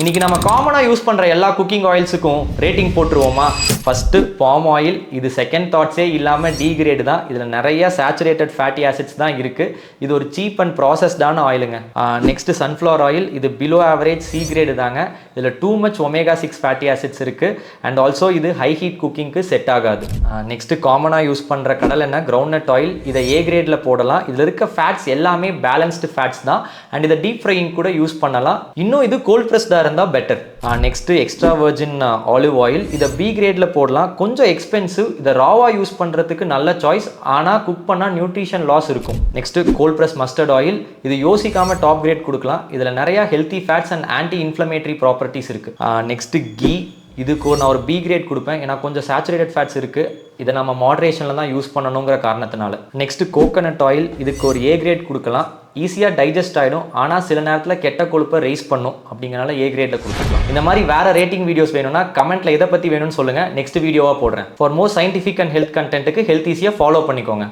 இன்னைக்கு நம்ம காமனா யூஸ் பண்ற எல்லா குக்கிங் ஆயில்ஸுக்கும் ரேட்டிங் போட்டுருவோமா? First palm oil. இது செகண்ட் தாட்ஸே இல்லாம டி கிரேட் தான். இதுல நிறைய சேச்சுரேட்டட் ஃபேட்டி ஆசிட்ஸ் தான் இருக்கு. இது ஒரு சீப் அண்ட் ப்ராசஸ்டான ஆயிலுங்க. Next sunflower oil. இது பிலோ ஆவரேஜ் சி கிரேடு தாங்க. இதுல too much omega 6 fatty acids இருக்கு. அண்ட் ஆல்சோ இது ஹை ஹீட் குக்கிங்க்கு செட் ஆகாது. நெக்ஸ்ட் காமனா யூஸ் பண்ற கடல் எண்ணெய் கிரவுண்ட்நட் ஆயில். இதை ஏ கிரேட்ல போடலாம். இதுல இருக்க ஃபேட்ஸ் எல்லாமே பேலன்ஸ்டு ஃபேட்ஸ் தான். அண்ட் இதை டீப் ஃப்ரையிங் கூட யூஸ் பண்ணலாம். இன்னும் இது கோல்ட் ப்ரெஸ்டா இருந்தா better. Next extra virgin olive oil. இதை பி கிரேட்ல போடலாம். கொஞ்சம் எக்ஸ்பென்சிவ். இதை ராவா யூஸ் பண்றதுக்கு நல்ல சாய்ஸ். ஆனா குக் பண்ணா நியூட்ரிஷன் லாஸ் இருக்கும். Next cold press mustard oil. இது யோசிக்காம டாப் கிரேட் கொடுக்கலாம். இதுல நிறைய healthy fats and anti inflammatory properties இருக்கு. நெக்ஸ்ட் கீ. இதுக்கு நான் ஒரு பி கிரேட் கொடுப்பேன். ஏன்னா கொஞ்சம் சேச்சுரேட்டட் ஃபேட்ஸ் இருக்கு. இதை நம்ம மாடரேஷன்ல தான் யூஸ் பண்ணணுங்கிற காரணத்தினால. Next coconut oil. இதுக்கு ஒரு ஏ கிரேட் கொடுக்கலாம். ஈஸியாக டைஜஸ்ட் ஆகிடும். ஆனால் சில நேரத்தில் கெட்ட கொழுப்பை ரைஸ் பண்ணும். அப்படிங்கிறனால ஏ கிரேட்டில் கொடுத்துக்கலாம். இந்த மாதிரி வேற ரேட்டிங் வீடியோஸ் வேணும்னா கமெண்ட்ல எதை பற்றி வேணும்னு சொல்லுங்கள். நெக்ஸ்ட் வீடியோவாக போடுறேன். For more scientific and health கண்டென்ட்டுக்கு ஹெல்த் ஈஸியாக ஃபாலோ பண்ணிக்கோங்க.